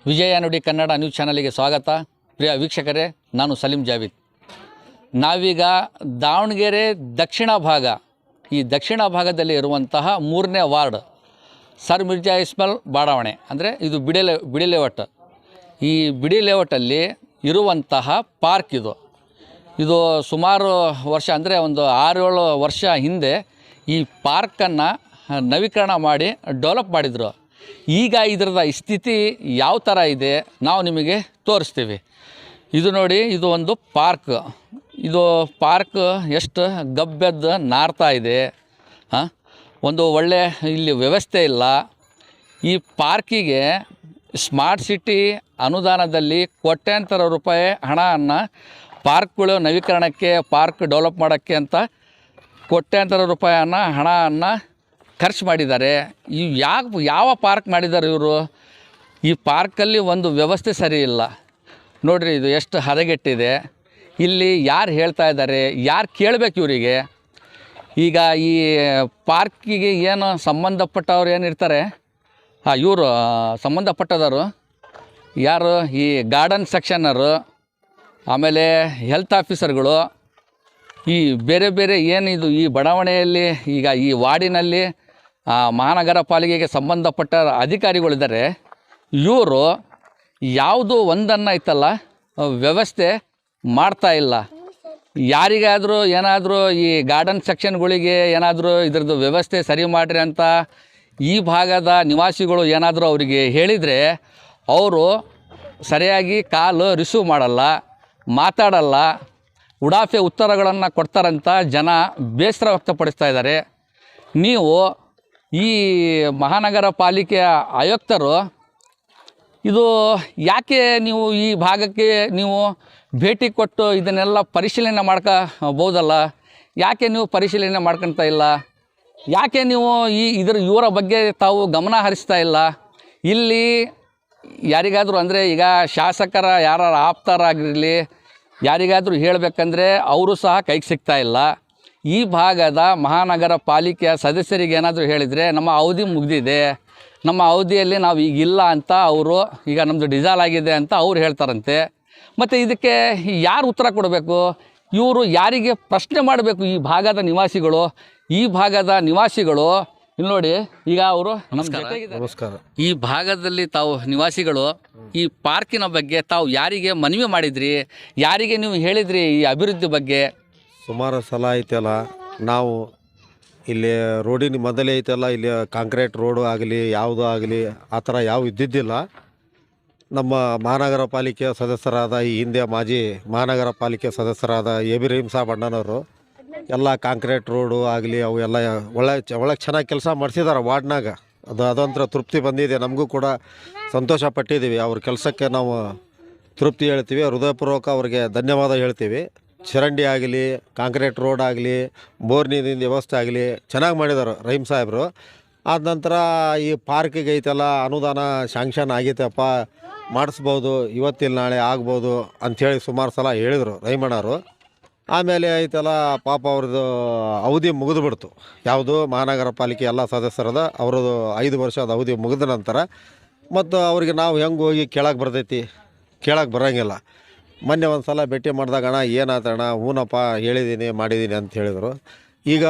ವಿಜಯ ನುಡಿ ಕನ್ನಡ ನ್ಯೂಸ್ ಚಾನಲಿಗೆ ಸ್ವಾಗತ. ಪ್ರಿಯ ವೀಕ್ಷಕರೇ, ನಾನು ಸಲೀಂ ಜಾವೀದ್. ನಾವೀಗ ದಾವಣಗೆರೆ ದಕ್ಷಿಣ ಭಾಗ, ಈ ದಕ್ಷಿಣ ಭಾಗದಲ್ಲಿ ಇರುವಂತಹ 3ನೇ ವಾರ್ಡ್ ಸರ್ ಮಿರ್ಜಾ ಇಸ್ಮಾಯಿಲ್ ಬಡಾವಣೆ, ಅಂದರೆ ಇದು ಬಿಡಿ ಲೇಔಟ್. ಈ ಬಿಡಿ ಲೇಔಟಲ್ಲಿ ಇರುವಂತಹ ಪಾರ್ಕ್ ಇದು ಸುಮಾರು ವರ್ಷ, ಅಂದರೆ ಒಂದು 6-7 ವರ್ಷ ಹಿಂದೆ ಈ ಪಾರ್ಕನ್ನು ನವೀಕರಣ ಮಾಡಿ ಡೆವಲಪ್ ಮಾಡಿದರು. ಈಗ ಇದರದ ಸ್ಥಿತಿ ಯಾವ ಥರ ಇದೆ ನಾವು ನಿಮಗೆ ತೋರಿಸ್ತೀವಿ. ಇದು ನೋಡಿ, ಇದು ಒಂದು ಪಾರ್ಕ್. ಇದು ಪಾರ್ಕ್ ಎಷ್ಟು ಗಬ್ಬೆದ್ದು ನಾರ್ತಾ ಇದೆ. ಒಂದು ಒಳ್ಳೆ ಇಲ್ಲಿ ವ್ಯವಸ್ಥೆ ಇಲ್ಲ. ಈ ಪಾರ್ಕಿಗೆ ಸ್ಮಾರ್ಟ್ ಸಿಟಿ ಅನುದಾನದಲ್ಲಿ ಕೋಟ್ಯಾಂತರ ರೂಪಾಯಿ ಹಣವನ್ನು ಪಾರ್ಕ್ಗಳು ನವೀಕರಣಕ್ಕೆ, ಪಾರ್ಕ್ ಡೆವಲಪ್ ಮಾಡೋಕ್ಕೆ ಅಂತ ಕೋಟ್ಯಾಂತರ ರೂಪಾಯಿಯನ್ನು ಹಣವನ್ನು ಖರ್ಚು ಮಾಡಿದ್ದಾರೆ. ಯಾವ ಪಾರ್ಕ್ ಮಾಡಿದ್ದಾರೆ ಇವರು? ಈ ಪಾರ್ಕಲ್ಲಿ ಒಂದು ವ್ಯವಸ್ಥೆ ಸರಿ ಇಲ್ಲ ನೋಡಿರಿ. ಇದು ಎಷ್ಟು ಹದಗೆಟ್ಟಿದೆ. ಇಲ್ಲಿ ಯಾರು ಹೇಳ್ತಾ ಇದ್ದಾರೆ, ಯಾರು ಕೇಳಬೇಕು ಇವರಿಗೆ? ಈಗ ಈ ಪಾರ್ಕಿಗೆ ಏನು ಸಂಬಂಧಪಟ್ಟವ್ರು ಏನಿರ್ತಾರೆ, ಇವರು ಸಂಬಂಧಪಟ್ಟದವರು ಯಾರು? ಈ ಗಾರ್ಡನ್ ಸೆಕ್ಷನ್ನರು, ಆಮೇಲೆ ಹೆಲ್ತ್ ಆಫೀಸರ್ಗಳು, ಈ ಬೇರೆ ಬೇರೆ ಏನಿದು ಈ ಬಡಾವಣೆಯಲ್ಲಿ ಈಗ ಈ ವಾರ್ಡಿನಲ್ಲಿ ಮಹಾನಗರ ಪಾಲಿಕೆಗೆ ಸಂಬಂಧಪಟ್ಟ ಅಧಿಕಾರಿಗಳಿದ್ದಾರೆ. ಇವರು ಯಾವುದು ಒಂದನ್ನು ಐತಲ್ಲ ವ್ಯವಸ್ಥೆ ಮಾಡ್ತಾ ಇಲ್ಲ. ಯಾರಿಗಾದರೂ ಏನಾದರೂ ಈ ಗಾರ್ಡನ್ ಸೆಕ್ಷನ್ಗಳಿಗೆ ಏನಾದರೂ ಇದ್ರದ್ದು ವ್ಯವಸ್ಥೆ ಸರಿ ಮಾಡಿರಿ ಅಂತ ಈ ಭಾಗದ ನಿವಾಸಿಗಳು ಏನಾದರೂ ಅವರಿಗೆ ಹೇಳಿದರೆ ಅವರು ಸರಿಯಾಗಿ ಕಾಲು ರಿಸೀವ್ ಮಾಡಲ್ಲ, ಮಾತಾಡಲ್ಲ, ಉಡಾಫೆ ಉತ್ತರಗಳನ್ನು ಕೊಡ್ತಾರಂತ ಜನ ಬೇಸರ ವ್ಯಕ್ತಪಡಿಸ್ತಾ ಇದ್ದಾರೆ. ನೀವು ಈ ಮಹಾನಗರ ಪಾಲಿಕೆಯ ಆಯುಕ್ತರು ಇದು ಯಾಕೆ ನೀವು ಈ ಭಾಗಕ್ಕೆ ನೀವು ಭೇಟಿ ಕೊಟ್ಟು ಇದನ್ನೆಲ್ಲ ಪರಿಶೀಲನೆ ಮಾಡ್ಕೋಬೋದಲ್ಲ? ಯಾಕೆ ನೀವು ಪರಿಶೀಲನೆ ಮಾಡ್ಕೊಳ್ತಾ ಇಲ್ಲ? ಯಾಕೆ ನೀವು ಇವರ ಬಗ್ಗೆ ತಾವು ಗಮನ ಹರಿಸ್ತಾ ಇಲ್ಲ? ಇಲ್ಲಿ ಯಾರಿಗಾದರೂ, ಅಂದರೆ ಈಗ ಶಾಸಕರ ಯಾರು ಆಪ್ತರಾಗಿರಲಿ, ಯಾರಿಗಾದರೂ ಹೇಳಬೇಕಂದ್ರೆ ಅವರು ಸಹ ಕೈಗೆ ಸಿಗ್ತಾ ಇಲ್ಲ. ಈ ಭಾಗದ ಮಹಾನಗರ ಪಾಲಿಕೆಯ ಸದಸ್ಯರಿಗೆ ಏನಾದರೂ ಹೇಳಿದರೆ ನಮ್ಮ ಅವಧಿ ಮುಗಿದಿದೆ, ನಮ್ಮ ಅವಧಿಯಲ್ಲಿ ನಾವು ಈಗಿಲ್ಲ ಅಂತ ಅವರು, ಈಗ ನಮ್ಮದು ಡಿಸಾಲ್ ಆಗಿದೆ ಅಂತ ಅವ್ರು ಹೇಳ್ತಾರಂತೆ. ಮತ್ತು ಇದಕ್ಕೆ ಯಾರು ಉತ್ತರ ಕೊಡಬೇಕು? ಇವರು ಯಾರಿಗೆ ಪ್ರಶ್ನೆ ಮಾಡಬೇಕು? ಈ ಭಾಗದ ನಿವಾಸಿಗಳು ಇಲ್ಲಿ ನೋಡಿ, ಈಗ ಅವರು ನಮಸ್ಕಾರ. ಈ ಭಾಗದಲ್ಲಿ ತಾವು ನಿವಾಸಿಗಳು ಈ ಪಾರ್ಕಿನ ಬಗ್ಗೆ ತಾವು ಯಾರಿಗೆ ಮನವಿ ಮಾಡಿದ್ರಿ? ಯಾರಿಗೆ ನೀವು ಹೇಳಿದ್ರಿ ಈ ಅಭಿವೃದ್ಧಿ ಬಗ್ಗೆ? ಸುಮಾರು ಸಲ ಐತಲ್ಲ, ನಾವು ಇಲ್ಲಿ ರೋಡಿನ ಮೊದಲೇ ಐತಲ್ಲ, ಇಲ್ಲಿ ಕಾಂಕ್ರೀಟ್ ರೋಡು ಆಗಲಿ ಯಾವುದೂ ಆಗಲಿ ಆ ಥರ ಯಾವ ಇದ್ದಿದ್ದಿಲ್ಲ. ನಮ್ಮ ಮಹಾನಗರ ಪಾಲಿಕೆ ಸದಸ್ಯರಾದ, ಈ ಹಿಂದೆ ಮಾಜಿ ಮಹಾನಗರ ಪಾಲಿಕೆ ಸದಸ್ಯರಾದ ಎ.ಬಿ. ರಹೀಂ ಸಾಬ್ ಅಣ್ಣನವರು ಎಲ್ಲ ಕಾಂಕ್ರೀಟ್ ರೋಡು ಆಗಲಿ ಅವು ಎಲ್ಲ ಒಳ್ಳೆ ಚೆನ್ನಾಗಿ ಕೆಲಸ ಮಾಡಿಸಿದ್ದಾರೆ ವಾರ್ಡ್ನಾಗ. ಅದೊಂಥರ ತೃಪ್ತಿ ಬಂದಿದೆ. ನಮಗೂ ಕೂಡ ಸಂತೋಷ ಪಟ್ಟಿದ್ದೀವಿ. ಅವ್ರ ಕೆಲಸಕ್ಕೆ ನಾವು ತೃಪ್ತಿ ಹೇಳ್ತೀವಿ, ಹೃದಯಪೂರ್ವಕ ಅವ್ರಿಗೆ ಧನ್ಯವಾದ ಹೇಳ್ತೀವಿ. ಚರಂಡಿ ಆಗಲಿ, ಕಾಂಕ್ರೀಟ್ ರೋಡ್ ಆಗಲಿ, ಬೋರ್ ನೀರಿನ ವ್ಯವಸ್ಥೆ ಆಗಲಿ ಚೆನ್ನಾಗಿ ಮಾಡಿದ್ದಾರೆ ರಹೀಂ ಸಾಹೇಬರು. ಆದ ನಂತರ ಈ ಪಾರ್ಕಿಗೆ ಐತೆಲ್ಲ ಅನುದಾನ ಶಾಂಕ್ಷನ್ ಆಗೈತೆಪ್ಪ, ಮಾಡಿಸ್ಬೋದು, ಇವತ್ತಿಲ್ಲ ನಾಳೆ ಆಗ್ಬೋದು ಅಂಥೇಳಿ ಸುಮಾರು ಸಲ ಹೇಳಿದರು ರಹೀಮಣ್ಣವರು. ಆಮೇಲೆ ಐತೆಲ್ಲ ಪಾಪ ಅವ್ರದ್ದು ಅವಧಿ ಮುಗಿದುಬಿಡ್ತು. ಯಾವುದು ಮಹಾನಗರ ಪಾಲಿಕೆ ಎಲ್ಲ ಸದಸ್ಯರದ ಅವ್ರದ್ದು 5 ವರ್ಷದ ಅವಧಿ ಮುಗಿದ ನಂತರ ಮತ್ತು ಅವ್ರಿಗೆ ನಾವು ಹೆಂಗೆ ಹೋಗಿ ಕೇಳಕ್ಕೆ ಬರೋಂಗಿಲ್ಲ. ಮೊನ್ನೆ ಒಂದು ಸಲ ಭೇಟಿ ಮಾಡಿದಾಗ, ಅಣ್ಣ ಏನಾಯ್ತಣ್ಣ? ಹೂನಪ್ಪ ಹೇಳಿದ್ದೀನಿ, ಮಾಡಿದ್ದೀನಿ ಅಂತ ಹೇಳಿದರು. ಈಗ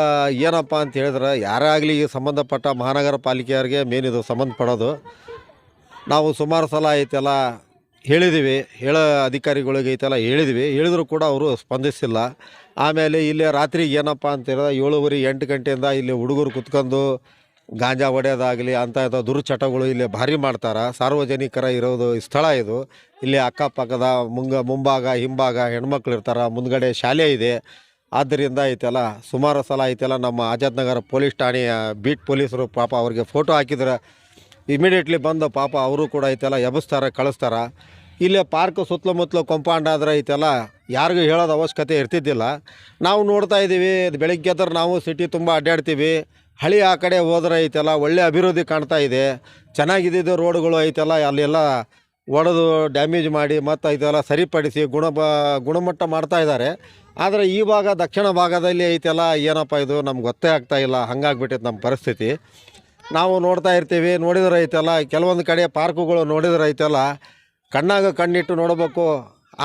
ಏನಪ್ಪ ಅಂತ ಹೇಳಿದ್ರೆ, ಯಾರೇ ಆಗಲಿ ಈ ಸಂಬಂಧಪಟ್ಟ ಮಹಾನಗರ ಪಾಲಿಕೆಯವ್ರಿಗೆ ಮೇನ್ ಇದು ಸಂಬಂಧಪಡೋದು. ನಾವು ಸುಮಾರು ಸಲ ಐತೆಲ್ಲ ಹೇಳಿದ್ದೀವಿ, ಅಧಿಕಾರಿಗಳಿಗೆ ಐತೆಲ್ಲ ಹೇಳಿದರೂ ಕೂಡ ಅವರು ಸ್ಪಂದಿಸಿಲ್ಲ. ಆಮೇಲೆ ಇಲ್ಲಿ ರಾತ್ರಿಗೆ ಏನಪ್ಪ ಅಂತ ಹೇಳಿದ್ರೆ 7:30-8 ಗಂಟೆಯಿಂದ ಇಲ್ಲಿ ಹುಡುಗರು ಕುತ್ಕೊಂಡು ಗಾಂಜಾ ಹೊಡೆಯೋದಾಗಲಿ ಅಂಥ ದುರ್ಚಟಗಳು ಇಲ್ಲಿ ಭಾರಿ ಮಾಡ್ತಾರೆ. ಸಾರ್ವಜನಿಕರ ಇರೋದು ಸ್ಥಳ ಇದು. ಇಲ್ಲಿ ಅಕ್ಕಪಕ್ಕದ ಮುಂಭಾಗ ಹಿಂಭಾಗ ಹೆಣ್ಮಕ್ಳು ಇರ್ತಾರೆ, ಮುಂದ್ಗಡೆ ಶಾಲೆ ಇದೆ. ಆದ್ದರಿಂದ ಐತೆಲ್ಲ ಸುಮಾರು ಸಲ ಐತೆಲ್ಲ ನಮ್ಮ ಆಜಾದ್ ನಗರ ಪೊಲೀಸ್ ಠಾಣೆಯ ಬೀಟ್ ಪೊಲೀಸರು ಪಾಪ ಅವ್ರಿಗೆ ಫೋಟೋ ಹಾಕಿದ್ರೆ ಇಮಿಡಿಯೇಟ್ಲಿ ಬಂದು ಪಾಪ ಅವರು ಕೂಡ ಐತೆಲ್ಲ ಎಬ್ಬಿಸ್ತಾರೆ, ಕಳಿಸ್ತಾರೆ. ಇಲ್ಲೇ ಪಾರ್ಕ್ ಸುತ್ತಮುತ್ತಲು ಕಾಂಪೌಂಡ್ ಆದರೆ ಐತೆಲ್ಲ ಯಾರಿಗೂ ಹೇಳೋದು ಅವಶ್ಯಕತೆ ಇರ್ತಿದ್ದಿಲ್ಲ. ನಾವು ನೋಡ್ತಾ ಇದ್ದೀವಿ, ಬೆಳಗ್ಗೆ ಎದ್ರೆ ನಾವು ಸಿಟಿ ತುಂಬ ಅಡ್ಡಾಡ್ತೀವಿ. ಹಳಿ ಆ ಕಡೆ ಹೋದ್ರೆ ಐತೆಲ್ಲ ಒಳ್ಳೆ ಅಭಿವೃದ್ಧಿ ಕಾಣ್ತಾ ಇದೆ. ಚೆನ್ನಾಗಿದ್ದಿದ್ದು ರೋಡ್ಗಳು ಐತೆಲ್ಲ ಅಲ್ಲೆಲ್ಲ ಒಡೆದು ಡ್ಯಾಮೇಜ್ ಮಾಡಿ ಮತ್ತು ಇದೆಲ್ಲ ಸರಿಪಡಿಸಿ ಗುಣಮಟ್ಟ ಮಾಡ್ತಾ ಇದ್ದಾರೆ. ಆದರೆ ಈ ಭಾಗ ದಕ್ಷಿಣ ಭಾಗದಲ್ಲಿ ಐತೆಲ್ಲ ಏನಪ್ಪ ಇದು ನಮ್ಗೆ ಗೊತ್ತೇ ಆಗ್ತಾಯಿಲ್ಲ. ಹಂಗಾಗ್ಬಿಟ್ಟೈತೆ ನಮ್ಮ ಪರಿಸ್ಥಿತಿ. ನಾವು ನೋಡ್ತಾ ಇರ್ತೀವಿ. ನೋಡಿದ್ರೆ ಐತಲ್ಲ ಕೆಲವೊಂದು ಕಡೆ ಪಾರ್ಕುಗಳು ನೋಡಿದ್ರೆ ಐತಲ್ಲ ಕಣ್ಣಾಗ ಕಣ್ಣಿಟ್ಟು ನೋಡಬೇಕು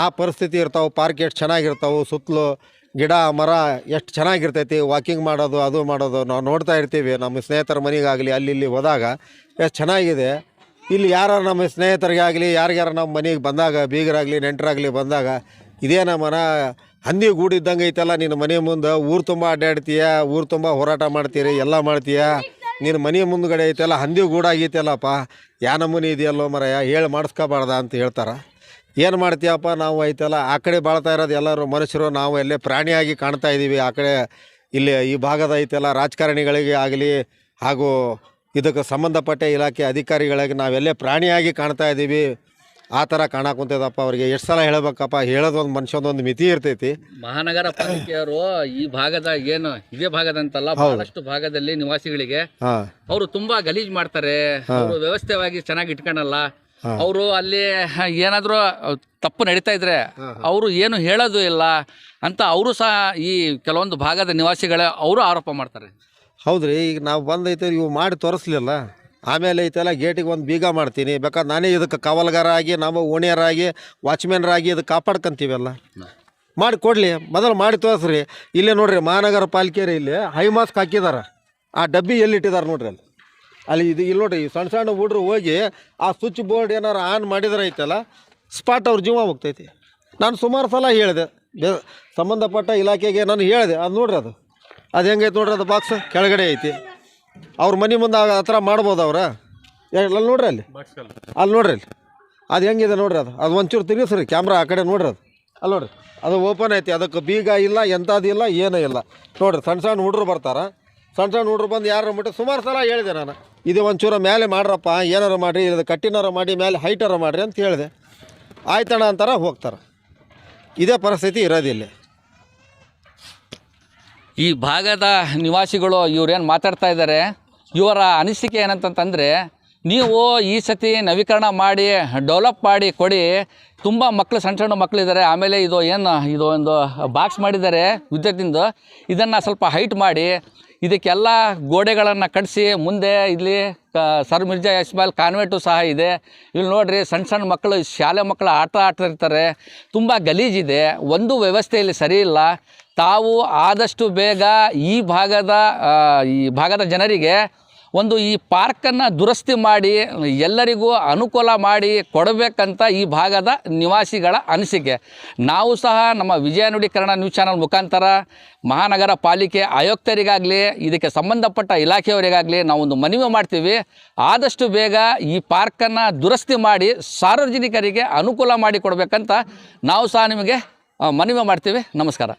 ಆ ಪರಿಸ್ಥಿತಿ ಇರ್ತಾವೆ. ಪಾರ್ಕ್ ಎಷ್ಟು ಚೆನ್ನಾಗಿರ್ತಾವೆ, ಸುತ್ತಲೂ ಗಿಡ ಮರ ಎಷ್ಟು ಚೆನ್ನಾಗಿರ್ತೈತಿ. ವಾಕಿಂಗ್ ಮಾಡೋದು ಅದು ಮಾಡೋದು ನಾವು ನೋಡ್ತಾ ಇರ್ತೀವಿ. ನಮ್ಮ ಸ್ನೇಹಿತರ ಮನೆಗಾಗಲಿ ಅಲ್ಲಿ ಇಲ್ಲಿ ಹೋದಾಗ ಎಷ್ಟು ಚೆನ್ನಾಗಿದೆ. ಇಲ್ಲಿ ಯಾರು ನಮ್ಮ ಸ್ನೇಹಿತರಿಗಾಗಲಿ ಯಾರಿಗಾರ ನಮ್ಮ ಮನೆಗೆ ಬಂದಾಗ ಬೀಗರಾಗಲಿ ನೆಂಟರಾಗಲಿ ಬಂದಾಗ ಇದೇನ ಮನ ಹಂದಿ ಗೂಡಿದ್ದಂಗೆ ಐತಲ್ಲ, ನಿನ್ನ ಮನೆ ಮುಂದೆ ಊರು ತುಂಬ ಅಡ್ಡಾಡ್ತೀಯ, ಊರು ತುಂಬ ಹೋರಾಟ ಮಾಡ್ತೀರಿ, ಎಲ್ಲ ಮಾಡ್ತೀಯ, ನಿನ್ನ ಮನೆ ಮುಂದ್ಗಡೆ ಐತಲ್ಲ ಹಂದಿ ಗೂಡಾಗೈತಲ್ಲಪ್ಪ, ಯಾ ನಮೂನಿ ಇದೆಯಲ್ಲೋ ಮರಯ್ಯ, ಹೇಳಿ ಮಾಡಿಸ್ಕೋಬಾರ್ದ ಅಂತ ಹೇಳ್ತಾರೆ. ಏನು ಮಾಡ್ತೀಯಪ್ಪ, ನಾವು ಐತಲ್ಲ ಆ ಕಡೆ ಬಾಳ್ತಾ ಇರೋದು ಎಲ್ಲರೂ ಮನುಷ್ಯರು, ನಾವು ಎಲ್ಲೇ ಪ್ರಾಣಿಯಾಗಿ ಕಾಣ್ತಾ ಇದ್ದೀವಿ. ಆ ಕಡೆ ಇಲ್ಲಿ ಈ ಭಾಗದ ಐತೆಲ್ಲ ರಾಜಕಾರಣಿಗಳಿಗೆ ಆಗಲಿ ಹಾಗೂ ಇದಕ್ಕೆ ಸಂಬಂಧಪಟ್ಟ ಇಲಾಖೆ ಅಧಿಕಾರಿಗಳಿಗೆ ನಾವೆಲ್ಲೇ ಪ್ರಾಣಿಯಾಗಿ ಕಾಣ್ತಾ ಇದ್ದೀವಿ. ಆ ಥರ ಕಾಣಕುಂತದಪ್ಪ. ಅವ್ರಿಗೆ ಎಷ್ಟು ಸಲ ಹೇಳಬೇಕಪ್ಪ, ಹೇಳೋದೊಂದು ಮನುಷ್ಯದೊಂದು ಮಿತಿ ಇರ್ತೈತಿ. ಮಹಾನಗರ ಪಾಲಿಕೆಯವರು ಈ ಭಾಗದ ಏನು ಇದೇ ಭಾಗದಂತಲ್ಲ ಬಹಳಷ್ಟು ಭಾಗದಲ್ಲಿ ನಿವಾಸಿಗಳಿಗೆ ಅವರು ತುಂಬಾ ಗಲೀಜ್ ಮಾಡ್ತಾರೆ. ಅವರು ವ್ಯವಸ್ಥೆವಾಗಿ ಚೆನ್ನಾಗಿ ಇಟ್ಕೊಳಲ್ಲ. ಅವರು ಅಲ್ಲಿ ಏನಾದರೂ ತಪ್ಪು ನಡೀತಾ ಇದ್ರೆ ಅವರು ಏನು ಹೇಳೋದು ಇಲ್ಲ ಅಂತ ಅವರು ಸಹ ಈ ಕೆಲವೊಂದು ಭಾಗದ ನಿವಾಸಿಗಳ ಅವರು ಆರೋಪ ಮಾಡ್ತಾರೆ. ಹೌದ್ರಿ, ಈಗ ನಾವು ಬಂದೈತೆ ಇವು ಮಾಡಿ ತೋರಿಸ್ಲಿಲ್ಲ, ಆಮೇಲೆ ಐತೆಲ್ಲ ಗೇಟಿಗೆ ಒಂದು ಬೀಗ ಮಾಡ್ತೀನಿ, ಬೇಕಾದ್ರೆ ನಾನೇ ಇದಕ್ಕೆ ಕಾವಲ್ಗಾರಾಗಿ ನಾವು ಓಣಿಯರಾಗಿ ವಾಚ್ಮ್ಯಾನ್ರಾಗಿ ಇದಕ್ಕೆ ಕಾಪಾಡ್ಕೊಂತೀವಲ್ಲ, ಮಾಡಿ ಕೊಡಲಿ, ಮೊದಲು ಮಾಡಿ ತೋರಿಸ್ರಿ. ಇಲ್ಲೇ ನೋಡ್ರಿ ಮಹಾನಗರ ಪಾಲಿಕೆಯರು ಇಲ್ಲಿ ಹೈ ಮಾಸ್ಕ್ ಹಾಕಿದಾರೆ. ಆ ಡಬ್ಬಿ ಎಲ್ಲಿಟ್ಟಿದ್ದಾರೆ ನೋಡ್ರಿ ಅಲ್ಲಿ ಇದು ಇಲ್ಲಿ ನೋಡ್ರಿ. ಸಣ್ಣ ಸಣ್ಣ ಹುಡ್ರು ಹೋಗಿ ಆ ಸ್ವಿಚ್ ಬೋರ್ಡ್ ಏನಾರು ಆನ್ ಮಾಡಿದ್ರೆ ಐತಲ್ಲ ಸ್ಪಾಟ್ ಅವ್ರ ಜೀವ ಹೋಗ್ತೈತಿ. ನಾನು ಸುಮಾರು ಸಲ ಹೇಳಿದೆ ಸಂಬಂಧಪಟ್ಟ ಇಲಾಖೆಗೆ, ನಾನು ಹೇಳಿದೆ ಅದು ನೋಡ್ರಿ ಅದು ಹೆಂಗೈತೆ ನೋಡ್ರಿ, ಅದು ಬಾಕ್ಸ್ ಕೆಳಗಡೆ ಐತಿ. ಅವ್ರ ಮನೆ ಮುಂದೆ ಆ ಥರ ಮಾಡ್ಬೋದು ಅವ್ರ. ಅಲ್ಲಿ ನೋಡ್ರಿ ಅಲ್ಲಿ ನೋಡ್ರಿ ಅದು ಹೆಂಗಿದೆ ನೋಡ್ರಿ, ಅದು ಒಂಚೂರು ತಿರುಗಿಸ್ರಿ ಕ್ಯಾಮ್ರಾ ಆ ಕಡೆ ನೋಡ್ರಿ. ಅಲ್ಲಿ ನೋಡ್ರಿ ಅದು ಓಪನ್ ಐತಿ, ಅದಕ್ಕೆ ಬೀಗ ಇಲ್ಲ, ಎಂಥದ್ದು ಇಲ್ಲ, ಏನೂ ಇಲ್ಲ. ನೋಡ್ರಿ ಸಣ್ಣ ಸಣ್ಣ ಹುಡ್ರು ಬರ್ತಾರೆ, ಸಣ್ಣ ಸಣ್ಣ ಹುಡ್ರು ಬಂದು ಯಾರು ಬಿಟ್ಟು ಸುಮಾರು ಸಲ ಹೇಳಿದೆ ನಾನು, ಇದು ಒಂಚೂರು ಮೇಲೆ ಮಾಡ್ರಪ್ಪ, ಏನಾರು ಮಾಡಿರಿ, ಇದು ಕಟ್ಟಿನಾರ ಮಾಡಿ ಮೇಲೆ ಹೈಟಾರ ಮಾಡಿರಿ ಅಂತ ಹೇಳಿದೆ. ಆಯ್ತಣ್ಣ ಅಂತಾರೆ, ಹೋಗ್ತಾರೆ. ಇದೇ ಪರಿಸ್ಥಿತಿ ಇರೋದಿಲ್ಲ. ಈ ಭಾಗದ ನಿವಾಸಿಗಳು ಇವ್ರೇನು ಮಾತಾಡ್ತಾ ಇದ್ದಾರೆ, ಇವರ ಅನಿಸಿಕೆ ಏನಂತಂತಂದರೆ, ನೀವು ಈ ಸತಿ ನವೀಕರಣ ಮಾಡಿ ಡೆವಲಪ್ ಮಾಡಿ ಕೊಡಿ. ತುಂಬ ಮಕ್ಕಳು ಸಣ್ಣ ಸಣ್ಣ ಮಕ್ಕಳಿದ್ದಾರೆ. ಆಮೇಲೆ ಇದು ಒಂದು ಬಾಕ್ಸ್ ಮಾಡಿದ್ದಾರೆ ವಿದ್ಯುತ್ತಿಂದು, ಇದನ್ನು ಸ್ವಲ್ಪ ಹೈಟ್ ಮಾಡಿ ಇದಕ್ಕೆಲ್ಲ ಗೋಡೆಗಳನ್ನು ಕಟ್ಟಿಸಿ ಮುಂದೆ ಇಲ್ಲಿ ಸರ್ ಮಿರ್ಜಾ ಇಸ್ಮಾಯಿಲ್ ಕಾನ್ವೆಂಟು ಸಹ ಇದೆ. ಇಲ್ಲಿ ನೋಡಿರಿ ಸಣ್ಣ ಸಣ್ಣ ಮಕ್ಕಳು ಶಾಲೆ ಮಕ್ಕಳು ಆಡ್ತಿರ್ತಾರೆ. ತುಂಬ ಗಲೀಜಿದೆ, ಒಂದು ವ್ಯವಸ್ಥೆ ಇಲ್ಲಿ ಸರಿ ಇಲ್ಲ. ತಾವು ಆದಷ್ಟು ಬೇಗ ಈ ಭಾಗದ ಜನರಿಗೆ ಈ ಪಾರ್ಕನ್ನು ದುರಸ್ತಿ ಮಾಡಿ ಎಲ್ಲರಿಗೂ ಅನುಕೂಲ ಮಾಡಿ ಕೊಡಬೇಕಂತ ಈ ಭಾಗದ ನಿವಾಸಿಗಳ ಅನಿಸಿಕೆ. ನಾವು ಸಹ ನಮ್ಮ ವಿಜಯ ನುಡಿ ಕನ್ನಡ ನ್ಯೂಸ್ ಚಾನಲ್ ಮುಖಾಂತರ ಮಹಾನಗರ ಪಾಲಿಕೆ ಆಯುಕ್ತರಿಗಾಗಲಿ ಇದಕ್ಕೆ ಸಂಬಂಧಪಟ್ಟ ಇಲಾಖೆಯವರಿಗಾಗಲಿ ನಾವೊಂದು ಮನವಿ ಮಾಡ್ತೀವಿ. ಆದಷ್ಟು ಬೇಗ ಈ ಪಾರ್ಕನ್ನು ದುರಸ್ತಿ ಮಾಡಿ ಸಾರ್ವಜನಿಕರಿಗೆ ಅನುಕೂಲ ಮಾಡಿ ಕೊಡಬೇಕಂತ ನಾವು ಸಹ ನಿಮಗೆ ಮನವಿ ಮಾಡ್ತೀವಿ. ನಮಸ್ಕಾರ.